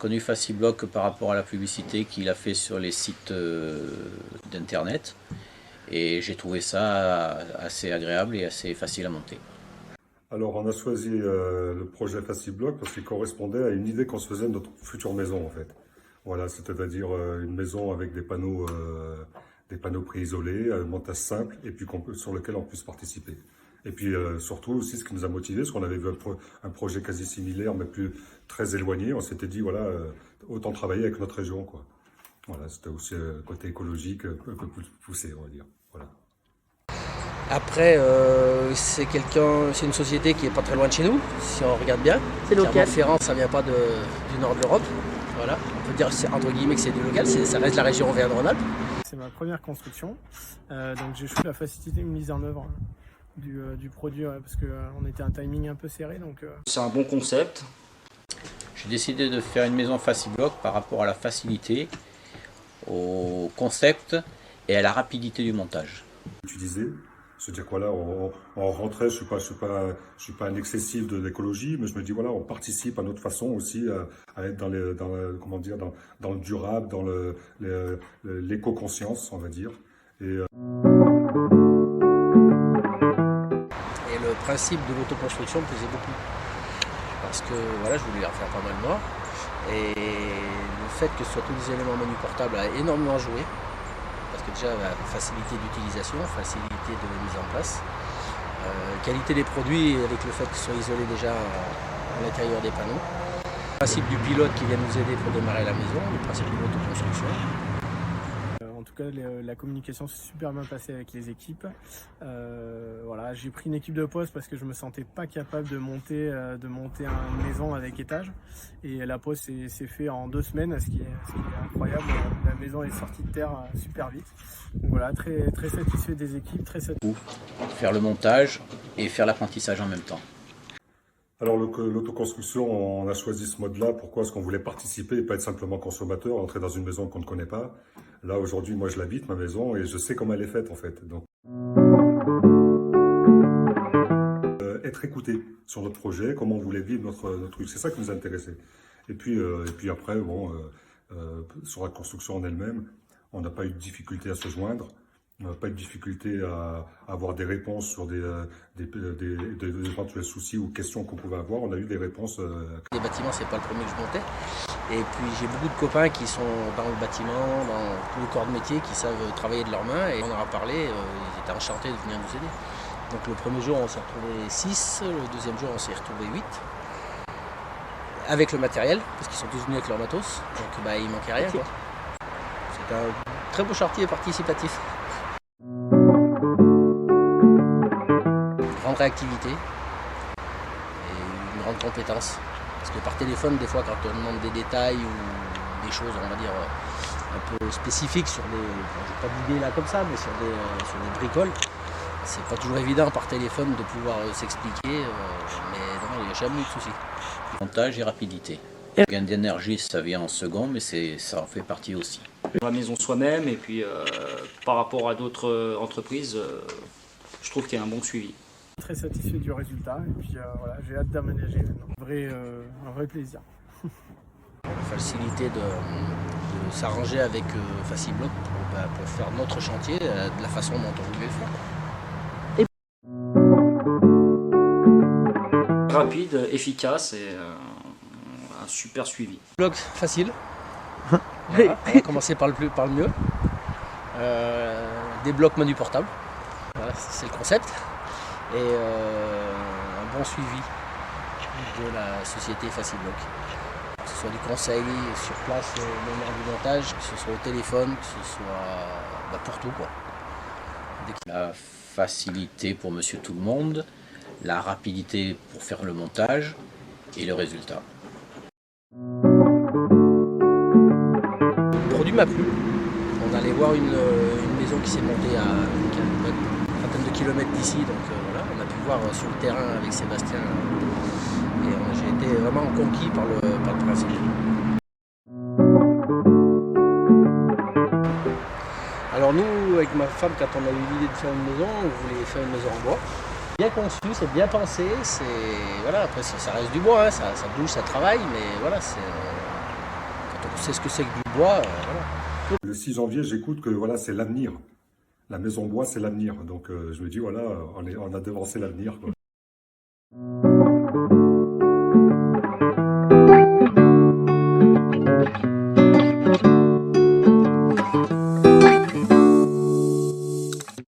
connu Facibloc par rapport à la publicité qu'il a fait sur les sites d'internet et j'ai trouvé ça assez agréable et assez facile à monter. Alors, on a choisi le projet Facibloc parce qu'il correspondait à une idée qu'on se faisait de notre future maison, en fait. Voilà, c'est-à-dire une maison avec des panneaux préisolés, un montage simple, et puis sur lequel on puisse participer. Et puis surtout aussi, ce qui nous a motivés, c'est qu'on avait vu un projet quasi similaire, mais plus très éloigné. On s'était dit, voilà, autant travailler avec notre région, quoi. Voilà, c'était aussi un côté écologique un peu plus poussé, on va dire. Voilà. Après, c'est une société qui est pas très loin de chez nous, si on regarde bien. C'est local. Ferrand, ça vient pas du nord de l'Europe. Voilà. On peut dire entre guillemets que c'est du local, ça reste la région Auvergne-Rhône-Alpes. C'est ma première construction, donc j'ai choisi la facilité de mise en œuvre du produit parce qu'on était un timing un peu serré. C'est un bon concept. J'ai décidé de faire une maison Facibloc par rapport à la facilité, au concept et à la rapidité du montage. Utiliser, se dire voilà, on rentrait, je suis pas un excessif de l'écologie, mais je me dis voilà, on participe à notre façon aussi à être dans le durable, dans l'éco-conscience, on va dire. Et le principe de l'autoconstruction me plaisait beaucoup. Parce que voilà, je voulais en faire pas mal moi. Et le fait que ce soit tous des éléments menu portables a énormément joué. Parce que déjà, la facilité d'utilisation, facilité de mise en place, qualité des produits avec le fait qu'ils soient isolés déjà à l'intérieur des panneaux. Le principe du pilote qui vient nous aider pour démarrer la maison, le principe de l'autoconstruction. En tout cas, la communication s'est super bien passée avec les équipes. Voilà, j'ai pris une équipe de poste parce que je me sentais pas capable de monter une maison avec étage. Et la pose s'est fait en 2 semaines, ce qui est incroyable. La maison est sortie de terre super vite. Donc voilà, très, très satisfait des équipes, très satisfait. Faire le montage et faire l'apprentissage en même temps. alors l'autoconstruction, on a choisi ce mode-là. Pourquoi? Parce qu'on voulait participer et pas être simplement consommateur, entrer dans une maison qu'on ne connaît pas. Là, aujourd'hui, moi, je l'habite, ma maison, et je sais comment elle est faite, en fait. Donc, être écouté sur notre projet, comment on voulait vivre notre truc, c'est ça qui nous intéressait. Et puis après, bon, sur la construction en elle-même, on n'a pas eu de difficulté à se joindre. On n'a pas eu de difficulté à avoir des réponses sur des éventuels soucis ou questions qu'on pouvait avoir. On a eu des réponses. Les bâtiments, c'est pas le premier que je montais. Et puis j'ai beaucoup de copains qui sont dans le bâtiment, dans tous les corps de métier, qui savent travailler de leurs mains. Et on en a parlé, ils étaient enchantés de venir nous aider. Donc le premier jour, on s'est retrouvés 6. Le deuxième jour, on s'est retrouvés 8. Avec le matériel, parce qu'ils sont tous venus avec leur matos. Donc bah, il manquait rien, quoi. C'est un très beau chantier participatif. Grande réactivité et une grande compétence. Parce que par téléphone, des fois, quand on demande des détails ou des choses, on va dire, un peu spécifiques sur des... J'ai pas d'idée là comme ça, mais sur des bricoles, c'est pas toujours évident par téléphone de pouvoir s'expliquer, mais non, il n'y a jamais eu de souci. Montage et rapidité. Le gain d'énergie, ça vient en second, mais ça en fait partie aussi. La maison soi-même, et puis par rapport à d'autres entreprises, je trouve qu'il y a un bon suivi. Très satisfait du résultat, et puis voilà, j'ai hâte d'aménager maintenant. Un vrai plaisir. La facilité de s'arranger avec Facibloc pour faire notre chantier de la façon dont on voulait le faire. Rapide, efficace et un super suivi. Bloc facile. Voilà, on va commencer par le mieux. Des blocs menu portable. Voilà, c'est le concept. Et un bon suivi de la société Facibloc. Que ce soit du conseil sur place au moment du montage, que ce soit au téléphone, que ce soit pour tout, quoi. La facilité pour monsieur tout le monde, la rapidité pour faire le montage et le résultat. Le produit m'a plu. On allait voir une maison qui s'est montée à une vingtaine de kilomètres d'ici, donc voilà, on a pu voir sur le terrain avec Sébastien et j'ai été vraiment conquis par le principe. Alors nous, avec ma femme, quand on a eu l'idée de faire une maison, on voulait faire une maison en bois. Bien conçu, c'est bien pensé, voilà, après ça reste du bois, hein, ça bouge, ça travaille, mais voilà, Quand on sait ce que c'est que du bois, voilà. Le 6 janvier, j'écoute que voilà, c'est l'avenir. La maison bois, c'est l'avenir. Donc je me dis, voilà, on a devancé l'avenir, quoi.